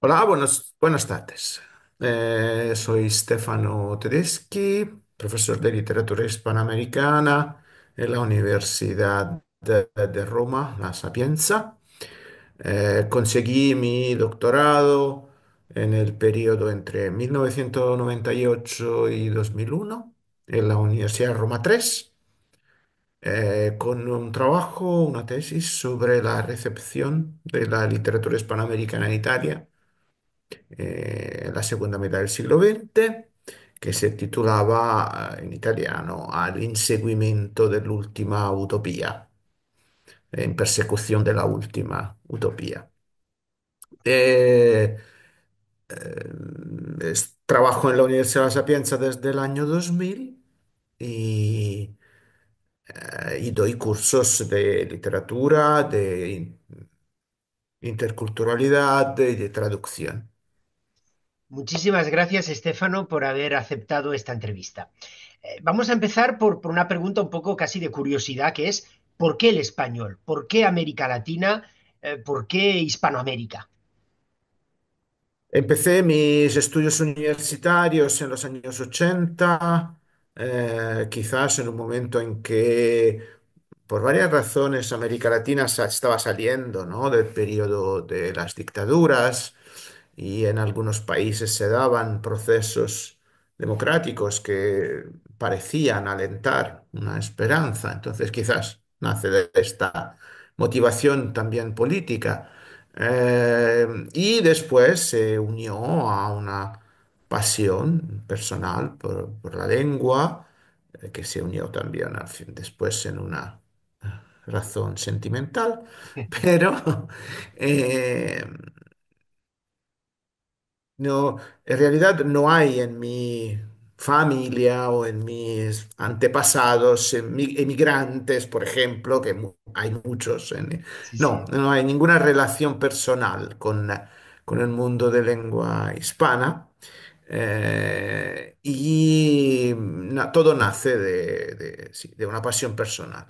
Hola, buenas tardes. Soy Stefano Tedeschi, profesor de literatura hispanoamericana en la Universidad de Roma, La Sapienza. Conseguí mi doctorado en el periodo entre 1998 y 2001 en la Universidad Roma 3, con un trabajo, una tesis sobre la recepción de la literatura hispanoamericana en Italia la seconda metà del siglo XX, che si titolava in italiano All'inseguimento dell'ultima utopia, in persecución de la última utopía. Eh, Trabajo en la Universidad de La Sapienza desde el año 2000 y, y doy cursos de literatura, de interculturalidad y de traducción. Muchísimas gracias, Estefano, por haber aceptado esta entrevista. Vamos a empezar por una pregunta un poco casi de curiosidad, que es ¿por qué el español? ¿Por qué América Latina? ¿Por qué Hispanoamérica? Empecé mis estudios universitarios en los años 80, quizás en un momento en que, por varias razones, América Latina estaba saliendo, ¿no?, del periodo de las dictaduras y en algunos países se daban procesos democráticos que parecían alentar una esperanza. Entonces, quizás nace de esta motivación también política. Y después se unió a una pasión personal por la lengua, que se unió también al fin, después en una razón sentimental, pero eh, no, en realidad no hay en mi familia o en mis antepasados emigrantes, por ejemplo, que hay muchos. Sí, No, sí. no hay ninguna relación personal con el mundo de lengua hispana. Y todo nace sí, de una pasión personal.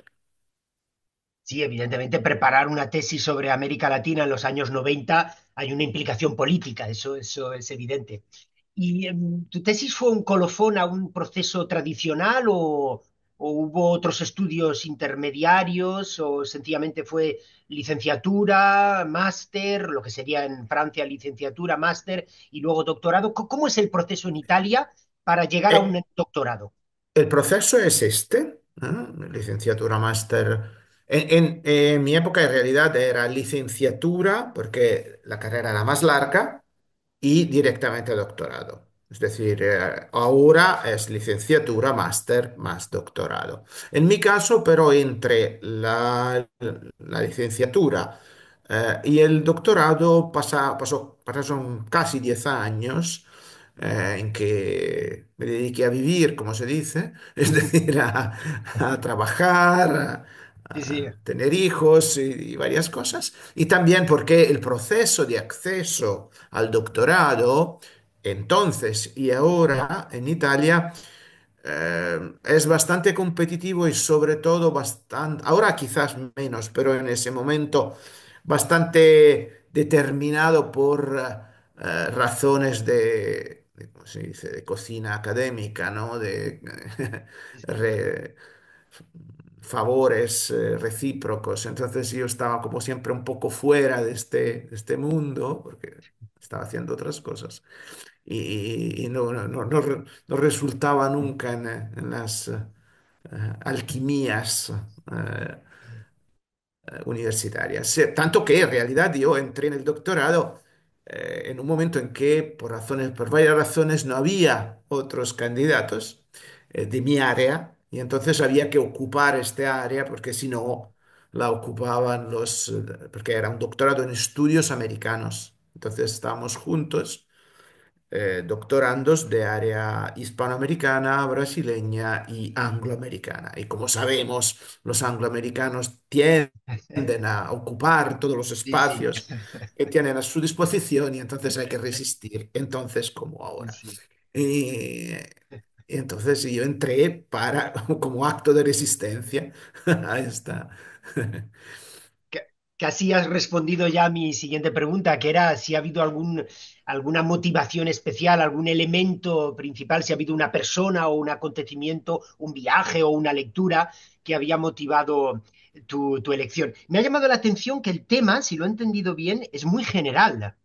Sí, evidentemente preparar una tesis sobre América Latina en los años 90 hay una implicación política, eso es evidente. ¿Y tu tesis fue un colofón a un proceso tradicional o hubo otros estudios intermediarios o sencillamente fue licenciatura, máster, lo que sería en Francia licenciatura, máster y luego doctorado? ¿Cómo es el proceso en Italia para llegar a un Eh, doctorado? El proceso es este, ¿no? Licenciatura, máster. En mi época en realidad era licenciatura porque la carrera era más larga y directamente doctorado. Es decir, ahora es licenciatura, máster más doctorado. En mi caso, pero entre la licenciatura y el doctorado pasaron casi 10 años en que me dediqué a vivir, como se dice, es decir, a trabajar, Sí, sí, a tener hijos y varias cosas. Y también porque el proceso de acceso al doctorado, entonces y ahora en Italia, es bastante competitivo y sobre todo bastante, ahora quizás menos, pero en ese momento bastante determinado por razones ¿cómo se dice?, de cocina académica, ¿no? De re- favores recíprocos. Entonces yo estaba como siempre un poco fuera de este mundo, porque estaba haciendo otras cosas y no resultaba nunca en las alquimías universitarias. Tanto que en realidad yo entré en el doctorado en un momento en que por varias razones no había otros candidatos de mi área y entonces había que ocupar este área porque si no la ocupaban porque era un doctorado en estudios americanos. Entonces estábamos juntos doctorandos de área hispanoamericana, brasileña y angloamericana. Y como sabemos, los angloamericanos tienden a ocupar todos los sí, sí, espacios que tienen a su disposición y entonces hay que resistir, entonces como sí, ahora. sí. Y, y entonces yo entré como acto de resistencia a esta. Casi has respondido ya a mi siguiente pregunta, que era si ha habido alguna motivación especial, algún elemento principal, si ha habido una persona o un acontecimiento, un viaje o una lectura que había motivado tu elección. Me ha llamado la atención que el tema, si lo he entendido bien, es muy general.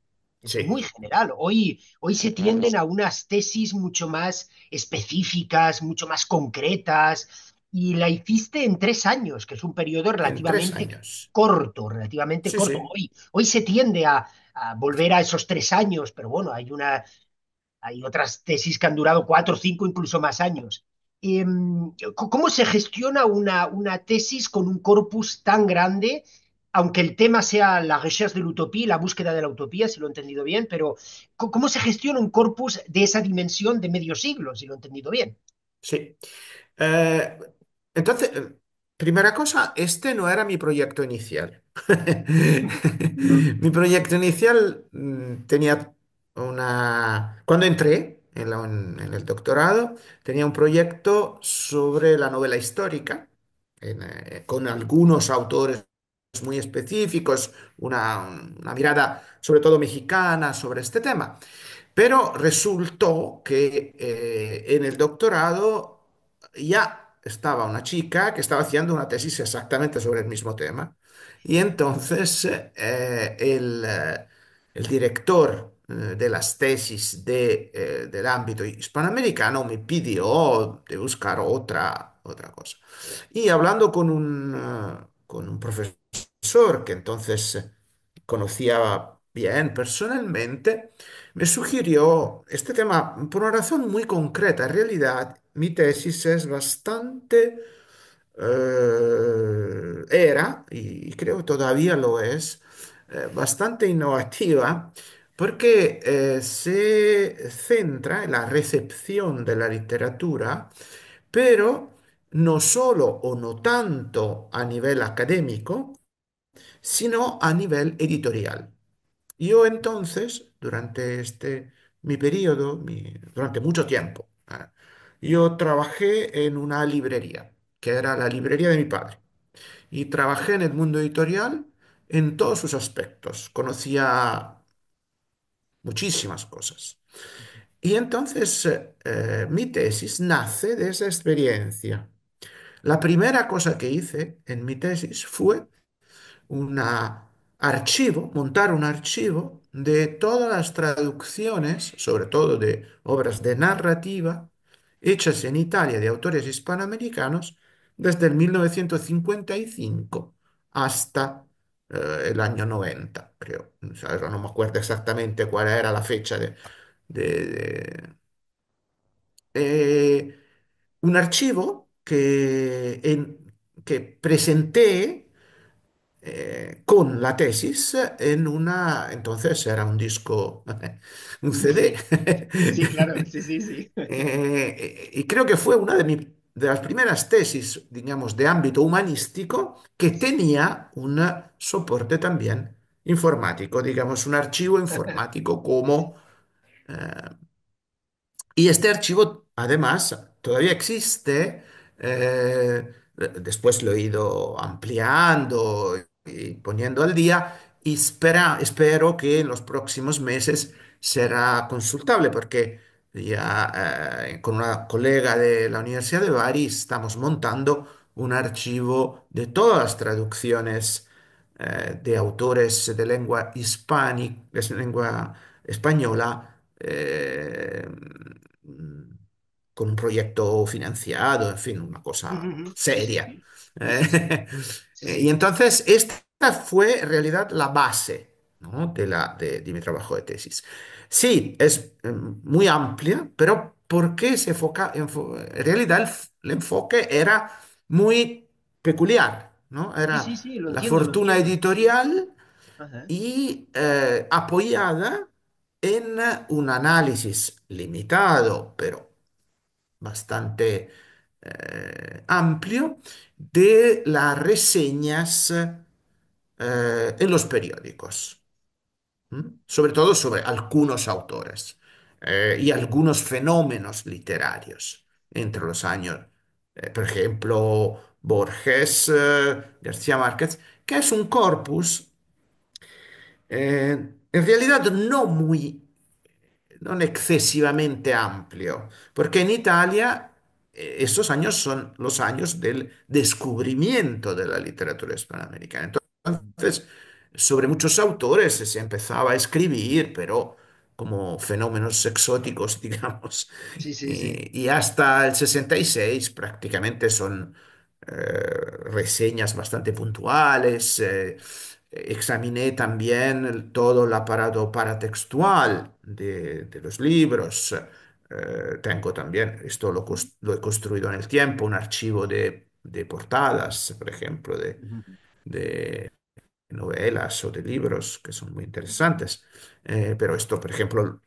Es muy Sí, general. Hoy se tienden a unas tesis mucho más específicas, mucho más concretas, y la hiciste en 3 años, que es un periodo en tres relativamente años. corto, relativamente Sí, corto. sí. Hoy se tiende a volver a esos 3 años, pero bueno, hay otras tesis que han durado 4, 5, incluso más años. ¿Cómo se gestiona una tesis con un corpus tan grande? Aunque el tema sea la recherche de la utopía, la búsqueda de la utopía, si lo he entendido bien, pero ¿cómo se gestiona un corpus de esa dimensión de medio siglo, si lo he entendido bien? Sí. Eh, entonces, primera cosa, este no era mi proyecto inicial. Ujú. Mi proyecto inicial tenía una... Cuando entré en el doctorado, tenía un proyecto sobre la novela histórica, con algunos autores muy específicos, una mirada sobre todo mexicana sobre este tema. Pero resultó que en el doctorado ya estaba una chica que estaba haciendo una tesis exactamente sobre el mismo tema. Y entonces el director de las tesis del ámbito hispanoamericano me pidió de buscar otra cosa. Y hablando con un profesor que entonces conocía bien personalmente, me sugirió este tema por una razón muy concreta. En realidad, mi tesis es bastante, era, y creo que todavía lo es, bastante innovativa, porque se centra en la recepción de la literatura, pero no solo o no tanto a nivel académico, sino a nivel editorial. Yo entonces, durante mi periodo, durante mucho tiempo, yo trabajé en una librería, que era la librería de mi padre, y trabajé en el mundo editorial en todos sus aspectos. Conocía muchísimas cosas. Y entonces mi tesis nace de esa experiencia. La primera cosa que hice en mi tesis fue montar un archivo de todas las traducciones, sobre todo de obras de narrativa, hechas en Italia de autores hispanoamericanos desde el 1955 hasta el año 90, creo. O sea, ahora no me acuerdo exactamente cuál era la fecha de- de- eh, un archivo que presenté con la tesis entonces era un disco, un CD. Sí, sí, claro, sí, sí, sí. Y creo que fue una de las primeras tesis, digamos, de ámbito humanístico que tenía un soporte también informático, digamos, un archivo informático como y este archivo, además, todavía existe. Después lo he ido ampliando y poniendo al día y espero que en los próximos meses será consultable porque ya con una colega de la Universidad de Bari estamos montando un archivo de todas las traducciones de autores de lengua hispánica, de lengua española, con un proyecto financiado, en fin, una cosa Sí, sí, seria. sí. Sí, sí, sí. Eh, Sí, y sí. entonces esta fue en realidad la base, ¿no? de mi trabajo de tesis. Sí, es muy amplia, pero ¿por qué en realidad el enfoque era muy peculiar, ¿no? Sí, sí, Era sí, lo la entiendo, lo fortuna entiendo. editorial Ajá. y apoyada en un análisis limitado, pero bastante amplio, de las reseñas en los periódicos. Sobre todo sobre algunos autores y algunos fenómenos literarios entre los años, por ejemplo, Borges, García Márquez, que es un corpus en realidad no excesivamente amplio, porque en Italia esos años son los años del descubrimiento de la literatura hispanoamericana. Entonces, sobre muchos autores se empezaba a escribir, pero como fenómenos exóticos, digamos. Sí, sí, sí. Y hasta el 66 prácticamente son reseñas bastante puntuales. Examiné también todo el aparato paratextual de los libros. Tengo también, esto lo he construido en el tiempo, un archivo de portadas, por ejemplo, Ujú. de novelas o de libros que son muy interesantes. Pero esto, por ejemplo,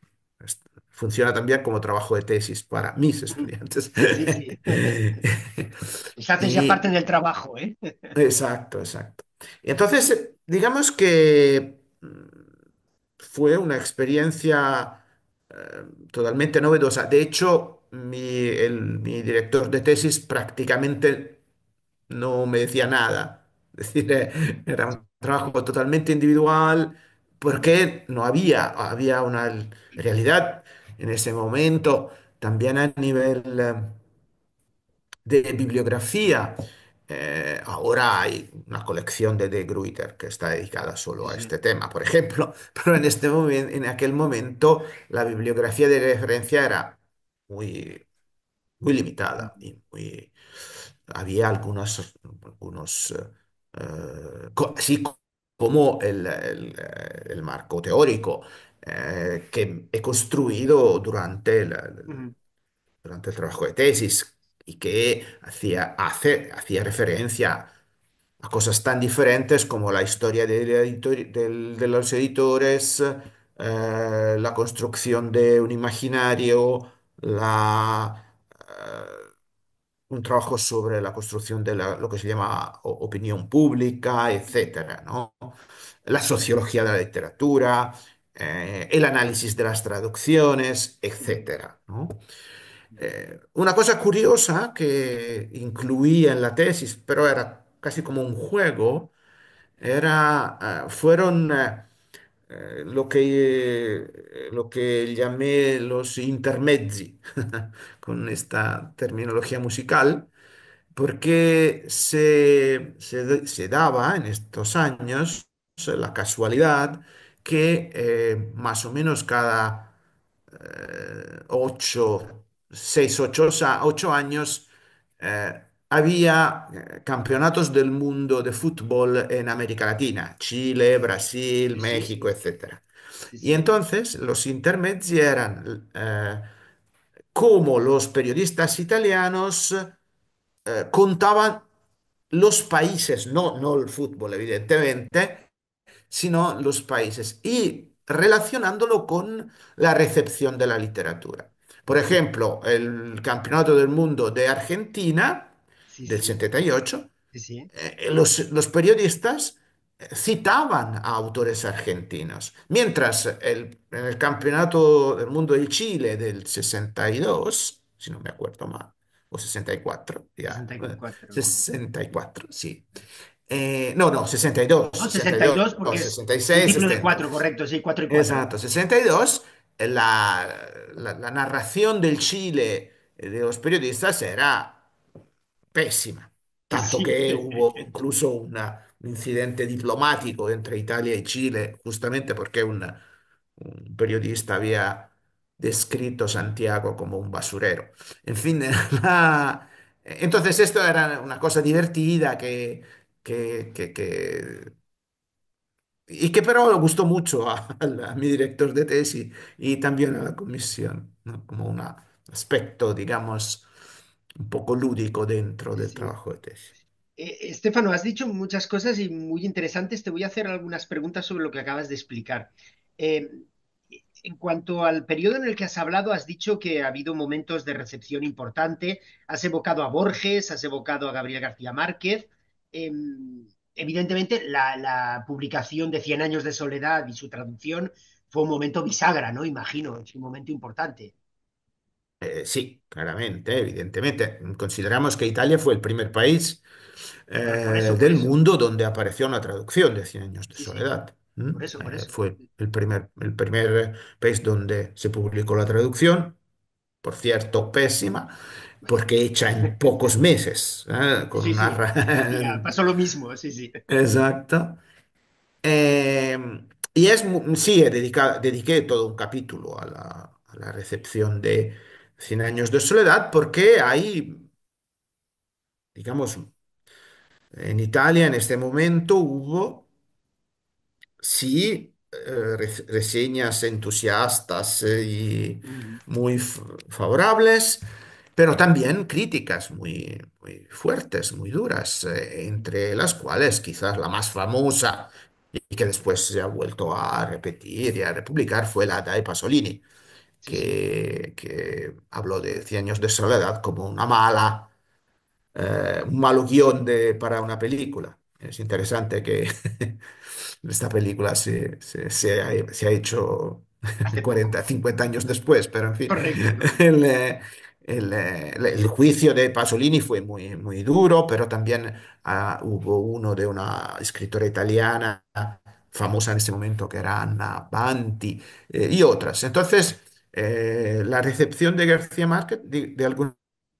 funciona también como trabajo de tesis para mis estudiantes. Sí, sí. Pues haces ya parte Y del trabajo, ¿eh? exacto, exacto. Y entonces, digamos que fue una experiencia totalmente novedosa. De hecho, mi director de tesis prácticamente no me decía nada. Es decir, era un trabajo totalmente individual porque no había una realidad en ese momento, también a nivel de bibliografía. Ahora hay una colección de Gruyter que está dedicada Sí, solo a sí. este tema, por ejemplo, pero en este momento, en aquel momento, la bibliografía de referencia era muy, muy limitada Ujú. y había algunos sí, como el marco teórico que he construido Ujú. durante el trabajo de tesis y que hacía referencia a cosas tan diferentes como la historia de los editores, la construcción de un imaginario, un trabajo sobre la construcción de lo que se llama opinión pública, etcétera, ¿no? La sociología de la literatura, el análisis de las traducciones, Ujú. etcétera, ¿no? Una cosa curiosa que incluía en la tesis, pero era casi como un juego, fueron lo que llamé los intermezzi, con esta terminología musical, porque se daba en estos años la casualidad que más o menos cada 8 años había campeonatos del mundo de fútbol en América Latina, Chile, Brasil, Sí, sí, México, etcétera. sí, Y sí, entonces los intermedios eran como los periodistas italianos contaban los países, no el fútbol, evidentemente, sino los países y relacionándolo con la recepción de la literatura. Por ejemplo, el Campeonato del Mundo de Argentina sí, del sí, 78, sí, sí, los periodistas citaban a autores argentinos, mientras en el Campeonato del Mundo de Chile del 62, si no me acuerdo mal, o 64, ya, 64. 64, sí. No, 62, No, 62 porque es 66, múltiplo de 70. 4, correcto, sí, 4 y 4. Exacto, 62, la, la narración del Chile de los periodistas era pésima, Sí, tanto sí. que hubo incluso un incidente diplomático entre Italia y Chile, justamente porque un periodista había descrito Santiago como un basurero. En fin, entonces esto era una cosa divertida que y que pero le gustó mucho a mi director de tesis y también a la comisión, ¿no? Como un aspecto, digamos, un poco lúdico dentro Sí, del sí. trabajo de tesis. Estefano, has dicho muchas cosas y muy interesantes. Te voy a hacer algunas preguntas sobre lo que acabas de explicar. Eh, en cuanto al periodo en el que has hablado, has dicho que ha habido momentos de recepción importante. Has evocado a Borges, has evocado a Gabriel García Márquez. Eh, Evidentemente, la publicación de Cien años de soledad y su traducción fue un momento bisagra, ¿no? Imagino, es un momento importante. Sí, claramente, evidentemente. Consideramos que Italia fue el primer país Por del eso. mundo donde apareció una traducción de Cien años de Sí, sí, soledad. ¿M? por eso. Fue el primer país donde se publicó la traducción, por cierto, pésima, porque hecha en pocos meses, con Sí, una... sí. Ya, pasó lo mismo, sí, sí. Exacto. Eh, sí, dediqué todo un capítulo a la recepción de Cien años de soledad, porque hay, digamos, en Italia en este momento hubo, sí, reseñas entusiastas y Ujú. muy favorables, pero también críticas muy, muy fuertes, muy duras, entre las cuales quizás la más famosa y que después se ha vuelto a repetir y a republicar fue la de Pasolini, Sí, sí. que habló de Cien años de soledad como un malo guión para una película. Es interesante que esta película se ha hecho Hace 40, poco. 50 años después, pero en fin, Correcto, correcto. el juicio de Pasolini fue muy, muy duro, pero también hubo uno de una escritora italiana famosa en ese momento que era Anna Banti, y otras. Entonces, la recepción de García Márquez, de alguna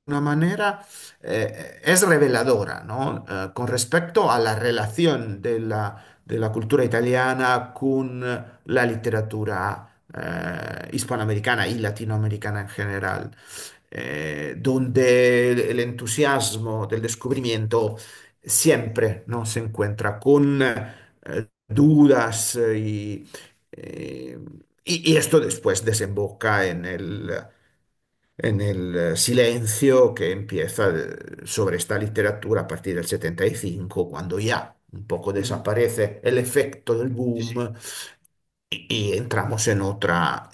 manera, es reveladora, ¿no? Con respecto a la relación de la cultura italiana con la literatura hispanoamericana y latinoamericana en general, donde el entusiasmo del descubrimiento siempre, ¿no?, se encuentra con dudas, eh, y esto después desemboca en el silencio que empieza sobre esta literatura a partir del 75, cuando ya un poco Ujú. desaparece el efecto del Sí, sí. boom, y entramos en otra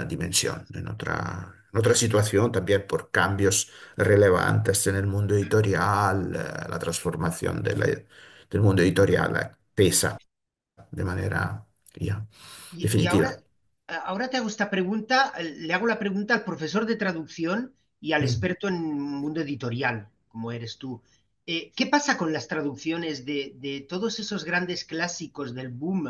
dimensión, en otra situación también por cambios relevantes en el mundo editorial. La transformación del mundo editorial pesa de manera ya Y ahora, definitiva. ahora te hago esta pregunta, le hago la pregunta al profesor de traducción y al Mm. experto en mundo editorial, como eres tú. ¿Qué pasa con las traducciones de todos esos grandes clásicos del boom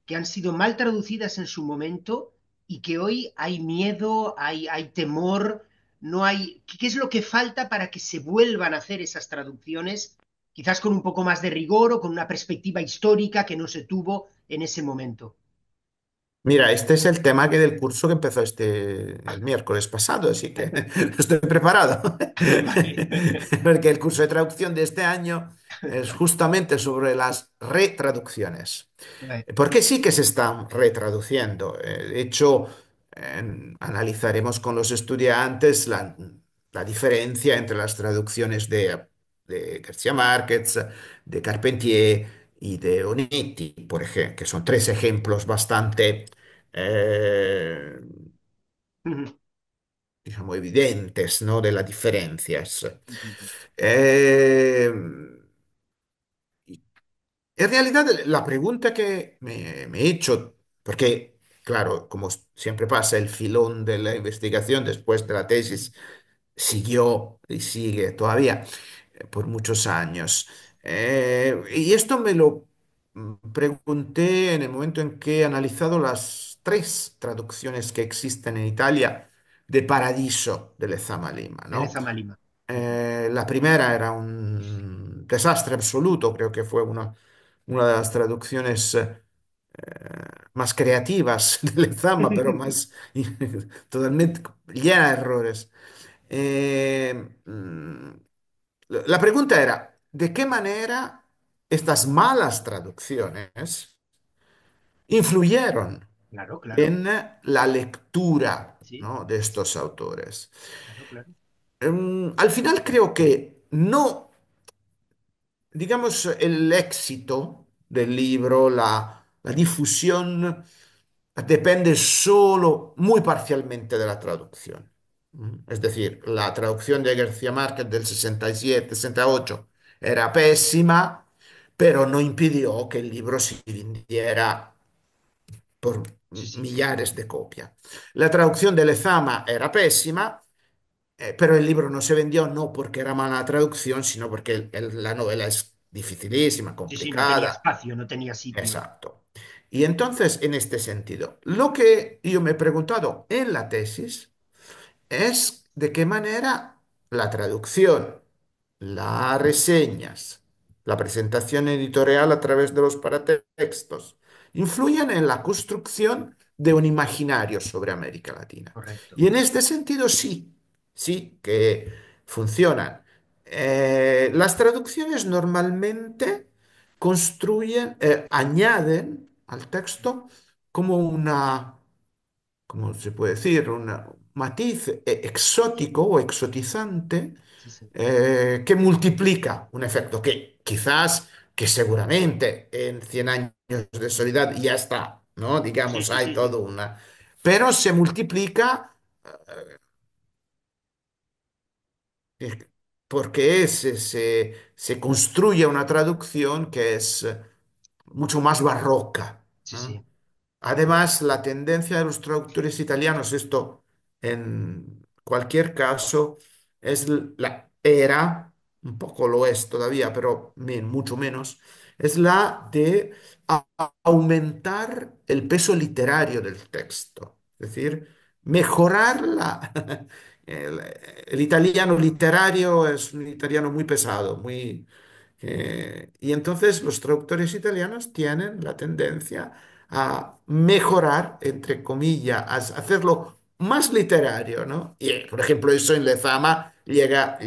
que han sido mal traducidas en su momento y que hoy hay miedo, hay temor, no hay... ¿Qué es lo que falta para que se vuelvan a hacer esas traducciones, quizás con un poco más de rigor o con una perspectiva histórica que no se tuvo en ese momento? Mira, este es el tema del curso que empezó el miércoles pasado, así que estoy preparado. Vale. Porque el curso de traducción de este año es justamente sobre las retraducciones. Vale. Porque sí que se están retraduciendo. De hecho, analizaremos con los estudiantes la diferencia entre las traducciones de García Márquez, de Carpentier y de Onetti, por ejemplo, que son tres ejemplos bastante, eh, digamos, evidentes, ¿no?, de las diferencias. Eh, En realidad, la pregunta que me he hecho, porque, claro, como siempre pasa, el filón de la investigación después de la tesis siguió y sigue todavía por muchos años. Y esto me lo pregunté en el momento en que he analizado las tres traducciones que existen en Italia de Paradiso de Lezama Lima, De ¿no? Lezama Lima. La primera era un desastre absoluto, creo que fue una de las traducciones más creativas de Lezama, pero más totalmente llena de errores. La pregunta era, ¿de qué manera estas malas traducciones influyeron Claro, claro. en la lectura, Sí, ¿no?, de estos autores? claro, claro. Al final creo que no. Digamos, el éxito del libro, la difusión, depende solo muy parcialmente de la traducción. Es decir, la traducción de García Márquez del 67, 68 era pésima, pero no impidió que el libro se vendiera por sí, sí, millares de copias. La traducción de Lezama era pésima, pero el libro no se vendió no porque era mala traducción, sino porque la novela es dificilísima, sí, sí, no tenía complicada. espacio, no tenía sitio. Exacto. Y entonces, en este sentido, lo que yo me he preguntado en la tesis es de qué manera la traducción, las reseñas, la presentación editorial a través de los paratextos influyen en la construcción de un imaginario sobre América Latina. Correcto, Y en este sentido sí, sí que funcionan. Las traducciones normalmente construyen, añaden al texto como una, ¿cómo se puede decir? Un matiz exótico o exotizante sí, sí, que multiplica un efecto que seguramente en 100 años de soledad ya está, ¿no? sí, Digamos, sí, hay sí, sí, todo una... Pero se multiplica eh, porque se construye una traducción que es mucho más barroca, sí, ¿no? sí, Además, la tendencia de los traductores italianos, esto en cualquier caso, era, un poco lo es todavía, pero mucho menos, es la de aumentar el peso literario del texto. Es decir, mejorar el, el italiano literario es un italiano muy pesado, y entonces los traductores italianos tienen la tendencia a mejorar, entre comillas, a hacerlo más literario, ¿no? Y, por ejemplo, eso en Lezama lleva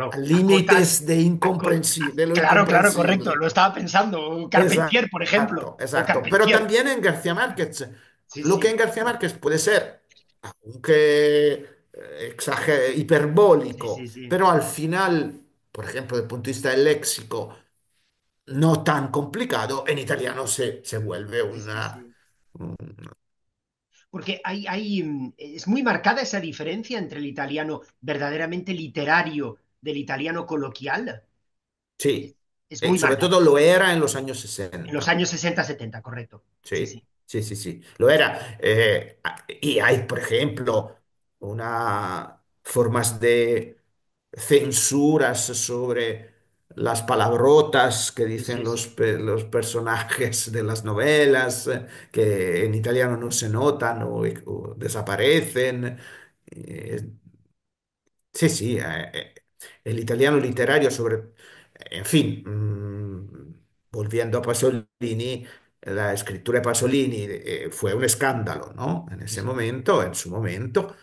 a claro, a cotas, límites de lo claro, claro, correcto, lo incomprensible. estaba pensando, Carpentier, por ejemplo, Exacto, o exacto. Pero Carpentier, también en García Márquez, sí, lo que sí, en García Márquez puede ser, aunque sí, hiperbólico, sí, sí, pero al final, por ejemplo, desde el punto de vista del léxico, no tan complicado, en italiano se vuelve sí, sí, una... sí. un- Porque es muy marcada esa diferencia entre el italiano verdaderamente literario del italiano coloquial. Sí, Es muy sobre marcada. todo lo era en los años En los 60. años 60-70, correcto. Sí, Sí, sí. sí, sí, sí, lo era. Y hay, por ejemplo, una formas de censuras sobre las palabrotas que Sí, dicen sí, sí. los personajes de las novelas, que en italiano no se notan o desaparecen. Eh, Sí, sí, el italiano literario sobre, en fin, volviendo a Pasolini, la escritura de Pasolini fue un escándalo, ¿no? En Sí, ese sí. momento, en su momento,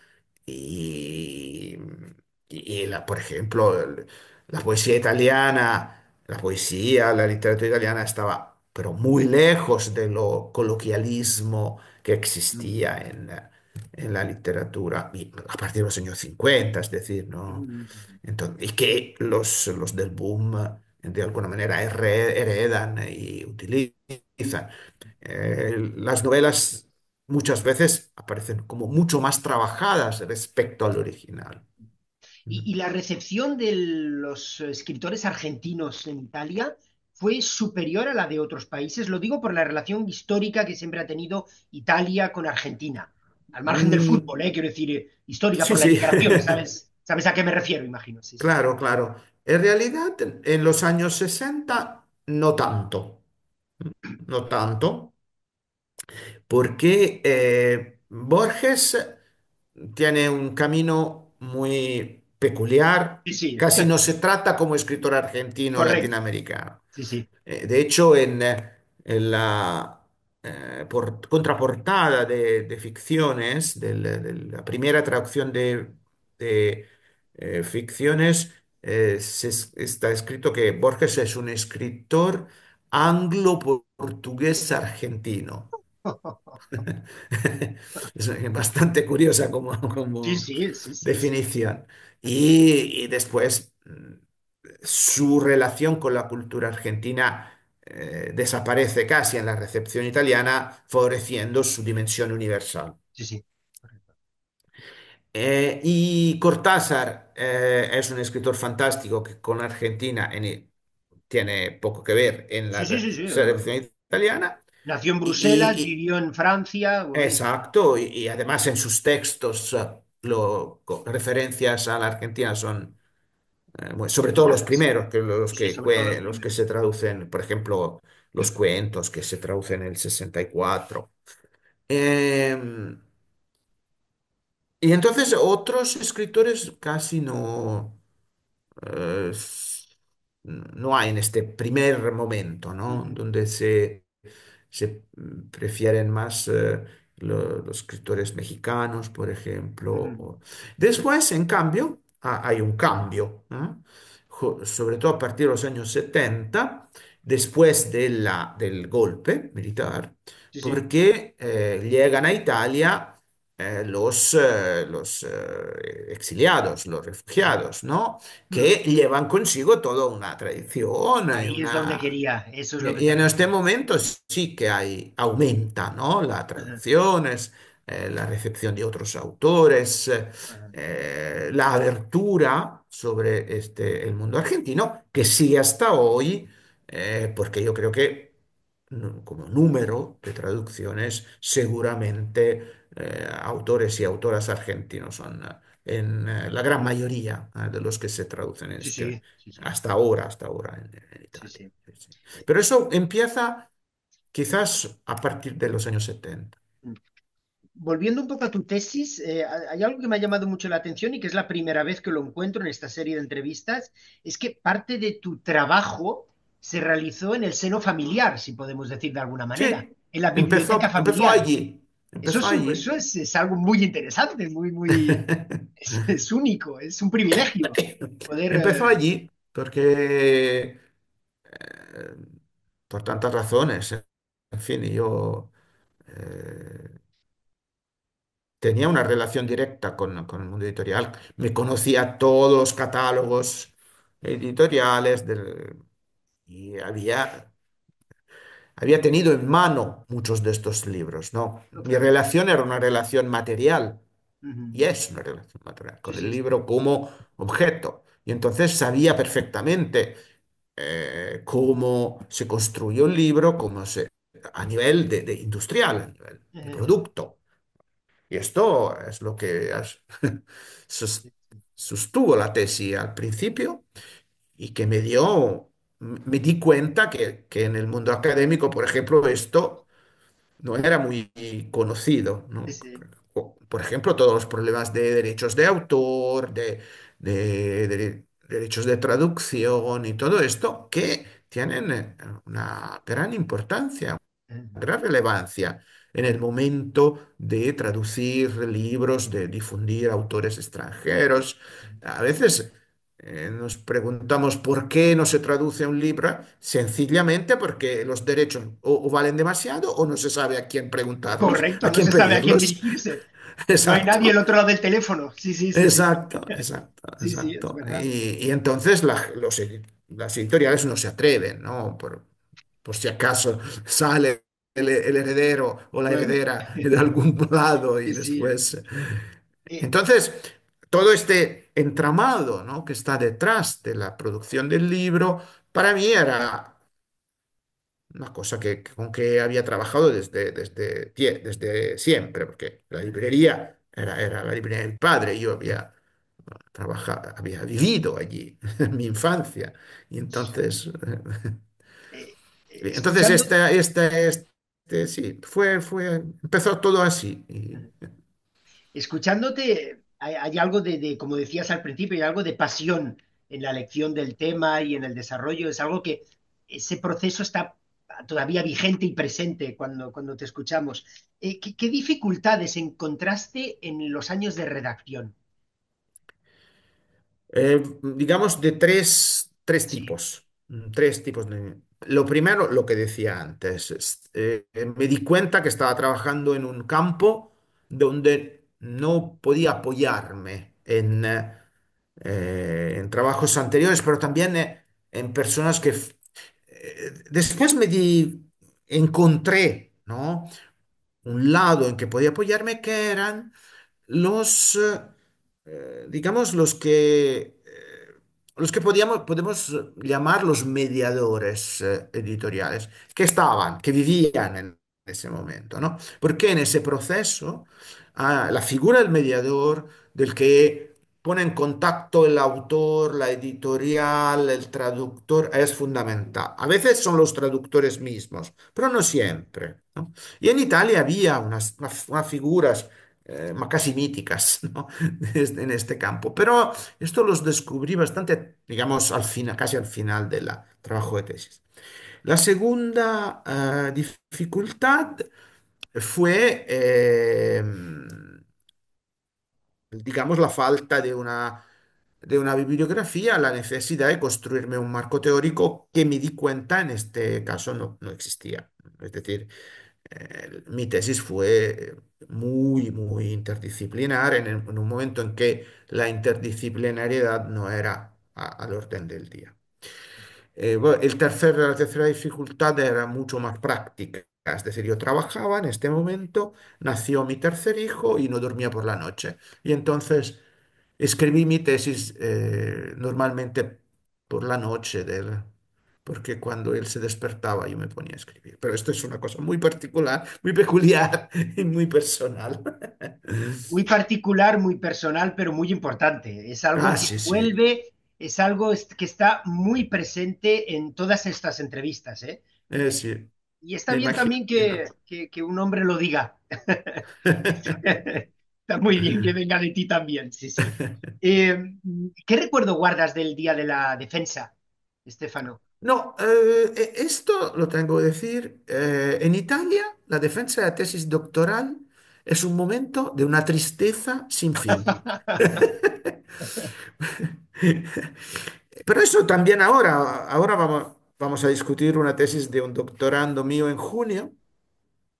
y, por ejemplo, la poesía italiana, la literatura italiana estaba, pero muy lejos de lo coloquialismo que Mm, existía en la literatura a partir de los años 50, es decir, ¿no? mm. Entonces, y que los del boom de alguna manera heredan y utilizan. Las novelas muchas veces aparecen como mucho más trabajadas respecto al original. Y la recepción de los escritores argentinos en Italia fue superior a la de otros países. Lo digo por la relación histórica que siempre ha tenido Italia con Argentina. Al margen del Mm, fútbol, quiero decir, histórica sí, por la sí, emigración, ¿sabes? ¿Sabes a qué me refiero? Imagino, sí, sí, sí. claro, claro. En realidad, en los años 60 no tanto, no tanto. Porque Borges tiene un camino muy peculiar, Sí, sí, casi no se trata como escritor argentino o correcto. latinoamericano. Sí, sí. De hecho, en la contraportada de ficciones, de la primera traducción de ficciones, está escrito que Borges es un escritor anglo-portugués argentino. Es bastante curiosa Sí, como sí, sí, sí, sí. definición. Y después su relación con la cultura argentina desaparece casi en la recepción italiana, favoreciendo su dimensión universal. Sí, sí. Correcto. Y Cortázar es un escritor fantástico que con Argentina tiene poco que ver en la Sí, sí, sí, sí. recepción italiana. Nació en Y, Bruselas, y- vivió en Francia, bueno, exacto, y además en sus textos referencias a la Argentina son, sobre todo los claras. primeros, que Sí, sí, sobre todo los los que primeros. se traducen, por ejemplo, los cuentos que se traducen en el 64. Eh, y entonces otros escritores casi eh, no hay en este primer momento, ¿no? Ujú, Donde se prefieren más los escritores mexicanos, por ejemplo. ujú. Después, en cambio, hay un cambio, ¿no? Sobre todo a partir de los años 70, después del golpe militar, Sí, sí. porque llegan a Italia los exiliados, los refugiados, ¿no? Mm. Que llevan consigo toda una tradición y Ahí es donde una... quería, eso es lo que Y te en este decía. momento sí que hay, aumenta, ¿no? Las Ajá, traducciones, la recepción de otros autores, ajá. la abertura sobre el mundo argentino, que sigue hasta hoy, porque yo creo que como número de traducciones, seguramente autores y autoras argentinos son la gran mayoría de los que se traducen Sí, sí, sí, sí, hasta ahora en sí, Italia. sí. Sí, sí. Eh, Pero eso empieza quizás a partir de los años 70. mm. Volviendo un poco a tu tesis, hay algo que me ha llamado mucho la atención y que es la primera vez que lo encuentro en esta serie de entrevistas, es que parte de tu trabajo se realizó en el seno familiar, si podemos decir de alguna manera, Sí, en la biblioteca empezó familiar. allí, Eso empezó es, allí. eso es algo muy interesante, es único, es un privilegio poder... Empezó allí porque, por tantas razones, en fin, yo tenía una relación directa con el mundo editorial, me conocía todos los catálogos editoriales y había tenido en mano muchos de estos libros, ¿no? no, Mi claro. relación era una relación material Ujú. y es una relación material Sí, con el sí, libro como objeto. Y entonces sabía perfectamente cómo se construye un libro, a nivel de industrial, a nivel de eh, producto. Y esto es lo que sus- sostuvo la tesis al principio y que me di cuenta que en el mundo académico, por ejemplo, esto no era muy conocido, sí, ¿no? sí. Por ejemplo, todos los problemas de derechos de autor, de derechos de traducción y todo esto que tienen una gran importancia, Eh, gran relevancia en el momento de traducir libros, de difundir autores extranjeros. A veces nos preguntamos por qué no se traduce un libro, sencillamente porque los derechos o valen demasiado o no se sabe a quién preguntarlos, Correcto, a no quién se sabe a quién pedirlos. dirigirse. No hay nadie al Exacto. otro lado del teléfono. Sí, sí, sí, sí. Exacto, exacto, Sí, sí, es exacto. verdad. Y entonces las editoriales no se atreven, ¿no? Por si acaso sale el heredero o la Bueno, heredera de algún lado y sí, sí. después... Eh, Entonces, todo este entramado, ¿no? Que está detrás de la producción del libro, para mí era una cosa con que había trabajado desde siempre, porque la librería era la librería de mi padre, yo había trabajado, había vivido allí en mi infancia. Y eh, entonces escuchando, sí, empezó todo así. escuchándote, hay algo como decías al principio, hay algo de pasión en la elección del tema y en el desarrollo. Es algo que ese proceso está todavía vigente y presente cuando te escuchamos. ¿Qué dificultades encontraste en los años de redacción? Digamos de tres Sí. tipos. Tres tipos Lo primero, lo que decía antes, me di cuenta que estaba trabajando en un campo donde no podía apoyarme en trabajos anteriores, pero también en personas después encontré, ¿no? Un lado en que podía apoyarme, que eran los, digamos, los que podemos llamar los mediadores editoriales, que estaban, que vivían en ese momento, ¿no? Porque en ese proceso, la figura del mediador, del que pone en contacto el autor, la editorial, el traductor, es fundamental. A veces son los traductores mismos, pero no siempre, ¿no? Y en Italia había unas figuras casi míticas, ¿no? En este campo, pero esto los descubrí bastante, digamos, al final, casi al final del trabajo de tesis. La segunda dificultad fue, digamos, la falta de una bibliografía, la necesidad de construirme un marco teórico que me di cuenta en este caso no existía. Es decir, mi tesis fue muy, muy interdisciplinar en un momento en que la interdisciplinariedad no era al orden del día. Bueno, la tercera dificultad era mucho más práctica. Es decir, yo trabajaba en este momento, nació mi tercer hijo y no dormía por la noche. Y entonces escribí mi tesis normalmente por la noche porque cuando él se despertaba yo me ponía a escribir. Pero esto es una cosa muy particular, muy peculiar y muy personal. Muy particular, muy personal, pero muy importante. Es algo Ah, que sí, sí. vuelve, es algo que está muy presente en todas estas entrevistas, ¿eh? Sí, Y está me bien también imagino. que un hombre lo diga. Está muy bien que venga de ti también, sí, sí. ¿Qué recuerdo guardas del día de la defensa, Estefano? No, esto lo tengo que decir. En Italia, la defensa de la tesis doctoral es un momento de una tristeza sin fin. Pero eso también ahora vamos a discutir una tesis de un doctorando mío en junio.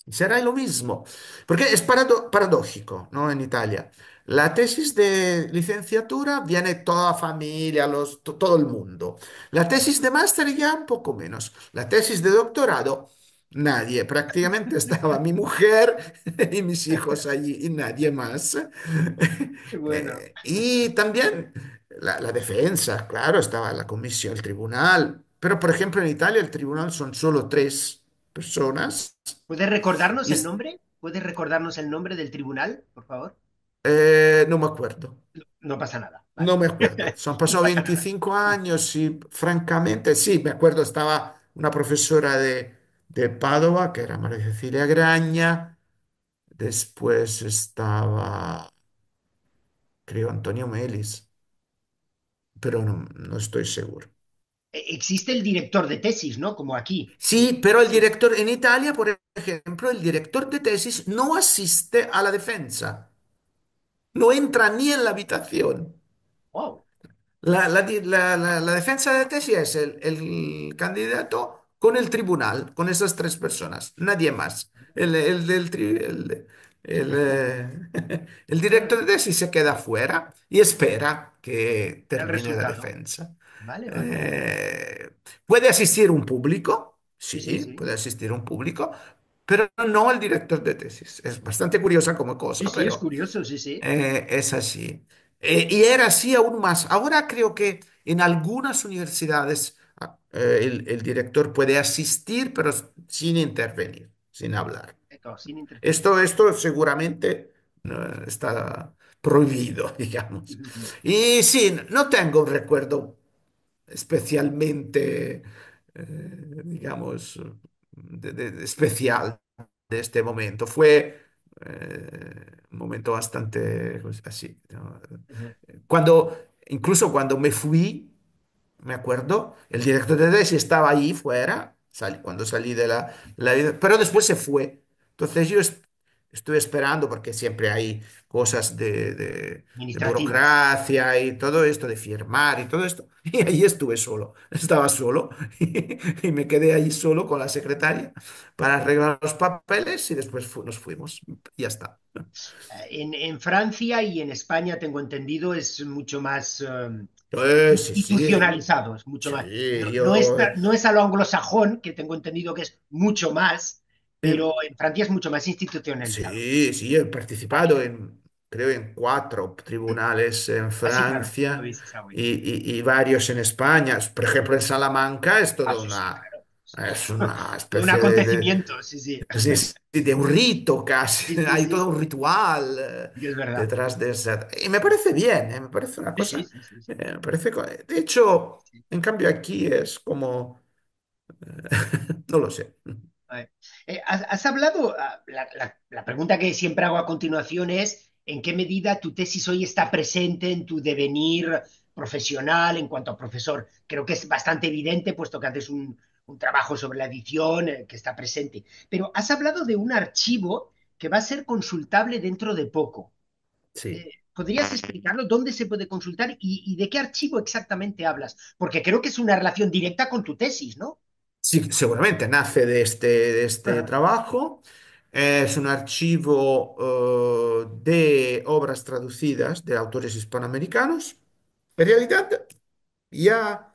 Será lo mismo, porque es paradójico, ¿no? En Italia. La tesis de licenciatura viene toda la familia, todo el mundo. La tesis de máster ya un poco menos. La tesis de doctorado, nadie. Prácticamente estaba mi mujer y mis hijos allí y nadie más. Bueno, Y también la defensa, claro, estaba la comisión, el tribunal. Pero, por ejemplo, en Italia el tribunal son solo tres personas. ¿puedes recordarnos Y el nombre? ¿Puedes recordarnos el nombre del tribunal, por favor? no me acuerdo, No pasa nada, no vale. me acuerdo. Son No pasado pasa nada. 25 años y francamente, sí, me acuerdo, estaba una profesora de Padova, que era María Cecilia Graña, después estaba, creo, Antonio Melis, pero no estoy seguro. Existe el director de tesis, ¿no? Como aquí. Sí, pero el director, en Italia, por ejemplo, el director de tesis no asiste a la defensa, no entra ni en la habitación. Wow. La defensa de tesis es el candidato con el tribunal, con esas tres personas, nadie más. El director de tesis se queda fuera y espera que Era el termine la resultado. defensa. Vale, vale. Eh, ¿Puede asistir un público? Sí, sí, Sí, sí. puede asistir un público, pero no el director de tesis. Es bastante curiosa como Sí, cosa, sí, es pero curioso, sí, sí. es así. Y era así aún más. Ahora creo que en algunas universidades el director puede asistir, pero sin intervenir, sin hablar. Sin interferir. Esto seguramente está prohibido, digamos. Y sí, no tengo un recuerdo especialmente, digamos, especial de este momento. Fue un momento bastante pues, así, ¿no? Incluso cuando me fui, me acuerdo, el director de tesis estaba ahí fuera, cuando salí de pero después se fue. Entonces yo estuve esperando porque siempre hay cosas de Administrativas. burocracia y todo esto, de firmar y todo esto. Y ahí estuve solo, estaba solo y me quedé ahí solo con la secretaria para arreglar los papeles y después nos fuimos. Y ya está. En Francia y en España, tengo entendido, es mucho más Sí, sí, institucionalizado, es mucho más. sí, No es a lo anglosajón, que tengo entendido que es mucho más, eh, pero en Francia es mucho más institucionalizado. sí, sí, he participado Vale. en. creo, en cuatro tribunales en Ah, sí, claro, Francia habéis estado y, ahí. y varios en España. Por ejemplo, en Salamanca es Ah, toda sí, sí, claro. es una Un especie acontecimiento, sí, sí. sí, sí, de un rito Sí, casi. sí, Hay todo sí. un ritual Sí que es verdad. detrás de esa. Y me parece bien, me parece una Sí, sí, cosa. sí, sí, sí. Me parece, de hecho, Sí. en cambio aquí es como, no lo sé. A ver, has hablado, la pregunta que siempre hago a continuación es, ¿en qué medida tu tesis hoy está presente en tu devenir profesional en cuanto a profesor? Creo que es bastante evidente, puesto que haces un trabajo sobre la edición que está presente. Pero has hablado de un archivo que va a ser consultable dentro de poco. Sí. ¿Podrías explicarlo? ¿Dónde se puede consultar y de qué archivo exactamente hablas? Porque creo que es una relación directa con tu tesis, ¿no? Sí, seguramente nace de este Ajá. trabajo. Es un archivo de obras traducidas de autores hispanoamericanos. En realidad, ya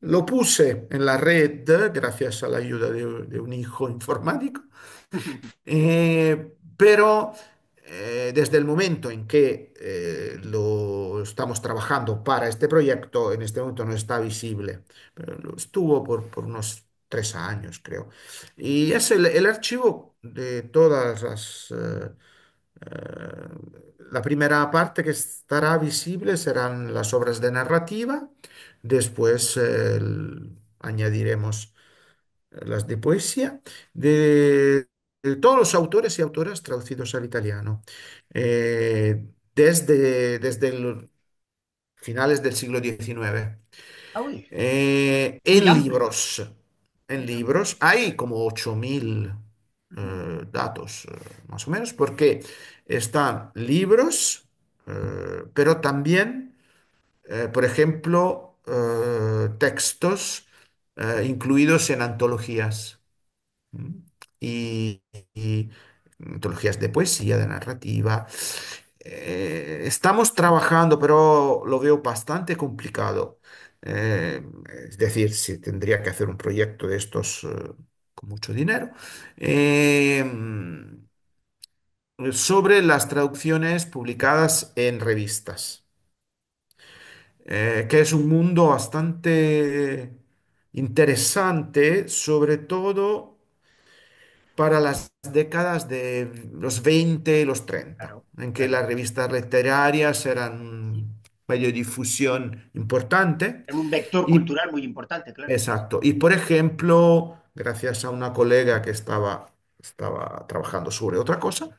lo puse en la red gracias a la ayuda de un hijo informático. Pero desde el momento en que lo estamos trabajando para este proyecto, en este momento no está visible. Pero lo estuvo por unos 3 años, creo. Y es el archivo de todas la primera parte que estará visible serán las obras de narrativa. Después añadiremos las de poesía, de todos los autores y autoras traducidos al italiano, desde los finales del siglo XIX. Ah, uy, muy En amplio, libros, en muy amplio. libros hay como 8.000 Ujú. datos, más o menos, porque están libros, pero también por ejemplo, textos incluidos en antologías. ¿Mm? Y, y antologías de poesía, de narrativa. Estamos trabajando, pero lo veo bastante complicado. Eh, es decir, si tendría que hacer un proyecto de estos con mucho dinero. Eh, sobre las traducciones publicadas en revistas, que es un mundo bastante interesante, sobre todo para las décadas de los 20 y los 30, Claro, en que claro. las revistas literarias eran un medio de difusión importante. En un vector Y cultural muy importante, claro, sí, sí. exacto. Y por ejemplo, gracias a una colega que estaba trabajando sobre otra cosa,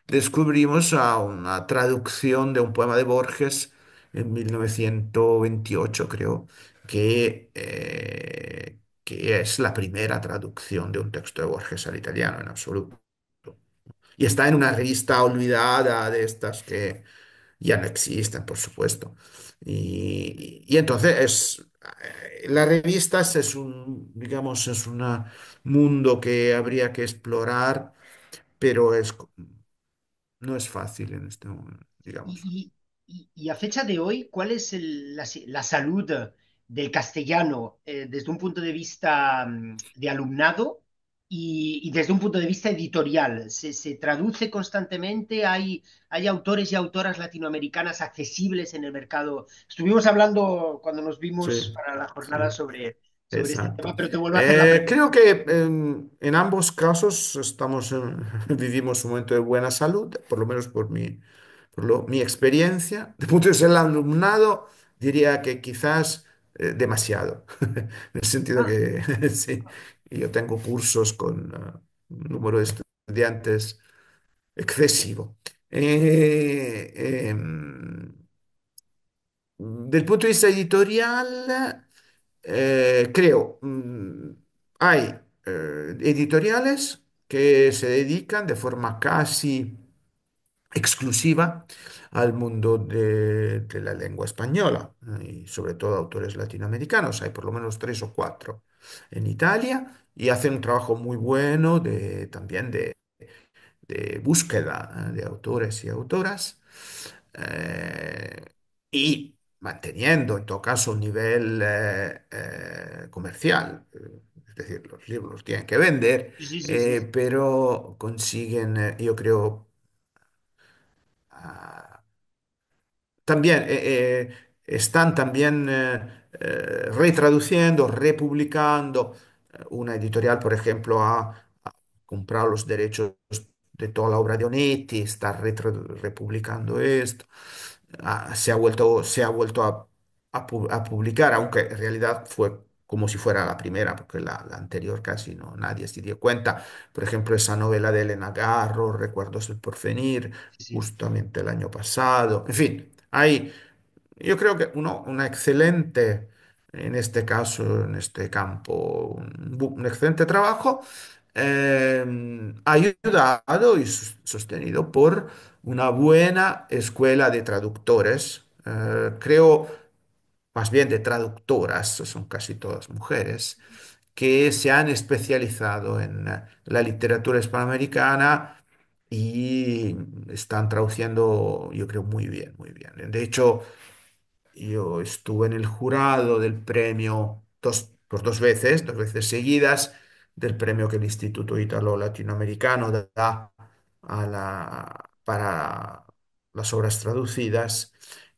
descubrimos a una traducción de un poema de Borges en 1928, creo, que es la primera traducción de un texto de Borges al italiano en absoluto. Y está en una revista olvidada de estas que ya no existen, por supuesto. Y entonces las revistas es digamos, es un mundo que habría que explorar, pero no es fácil en este momento, digamos. Y, y a fecha de hoy, ¿cuál es la salud del castellano desde un punto de vista de alumnado y desde un punto de vista editorial? Se traduce constantemente? ¿Hay autores y autoras latinoamericanas accesibles en el mercado? Estuvimos hablando cuando nos vimos Sí, para la jornada sí. sobre este tema, Exacto. pero te vuelvo a hacer la Creo pregunta. que en ambos casos vivimos un momento de buena salud, por lo menos mi experiencia. De punto de vista del alumnado, diría que quizás demasiado, en el sentido Ah, que sí, yo tengo cursos con un número de estudiantes excesivo. Del punto de vista editorial, creo, hay editoriales que se dedican de forma casi exclusiva al mundo de la lengua española, y sobre todo autores latinoamericanos. Hay por lo menos tres o cuatro en Italia y hacen un trabajo muy bueno también de búsqueda de autores y autoras, eh, y manteniendo en todo caso un nivel comercial. Es decir, los libros los tienen que vender, sí, sí, sí, sí. pero consiguen, yo creo, también están también retraduciendo, republicando. Una editorial, por ejemplo, ha comprado los derechos de toda la obra de Onetti, está republicando esto. Se ha vuelto a publicar, aunque en realidad fue como si fuera la primera, porque la anterior casi no, nadie se dio cuenta. Por ejemplo, esa novela de Elena Garro, Recuerdos del Porvenir, Sí, sí, justamente el año pasado. En fin, yo creo que una excelente, en este caso, en este campo, un excelente trabajo, ayudado y sostenido por una buena escuela de traductores. Creo, más bien de traductoras, son casi todas mujeres, que se han especializado en la literatura hispanoamericana y están traduciendo, yo creo, muy bien, muy bien. De hecho, yo estuve en el jurado del premio por dos veces seguidas, del premio que el Instituto Italo Latinoamericano da para las obras traducidas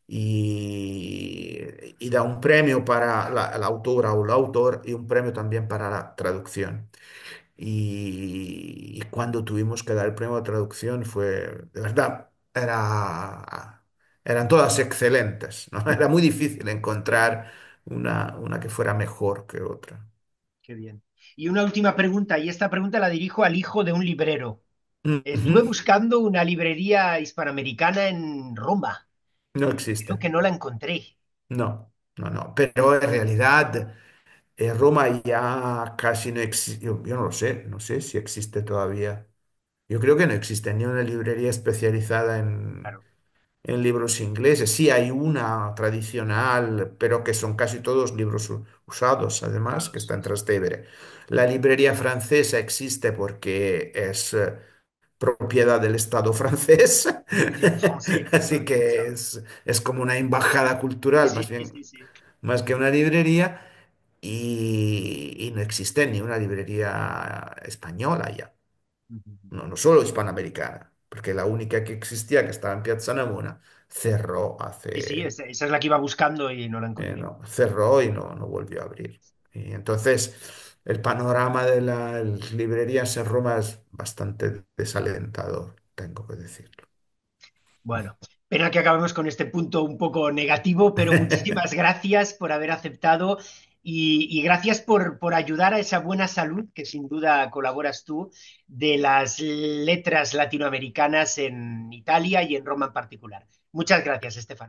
y da un premio para la autora o el autor y un premio también para la traducción. Y cuando tuvimos que dar el premio de traducción fue, de verdad, eran todas excelentes, ¿no? Era muy difícil encontrar una que fuera mejor que otra. qué bien. Y una última pregunta, y esta pregunta la dirijo al hijo de un librero. Estuve Ujú. buscando una librería hispanoamericana en Roma. No Creo existe. que no la encontré. No, no, no. Pero en realidad Roma ya casi no existe. Yo no lo sé, no sé si existe todavía. Yo creo que no existe ni una librería especializada Claro, en libros ingleses. Sí, hay una tradicional, pero que son casi todos libros usados, además, que está usados. en Trastevere. La librería francesa existe porque es propiedad del Estado francés, Bien, sí, así lo he que escuchado. es como una embajada cultural, Sí, más bien, sí, sí. más que una librería. Y no existe ni una librería española ya, no, no solo hispanoamericana, porque la única que existía, que estaba en Piazza Navona, cerró Sí, sí, hace, esa es la que iba buscando y no la encontré. no, cerró y no volvió a abrir. Y entonces el panorama de las librerías en Roma es bastante desalentador, tengo que decirlo. Bueno, pena que acabemos con este punto un poco negativo, pero muchísimas gracias por haber aceptado y gracias por ayudar a esa buena salud que sin duda colaboras tú de las letras latinoamericanas en Italia y en Roma en particular. Muchas gracias, Estefano.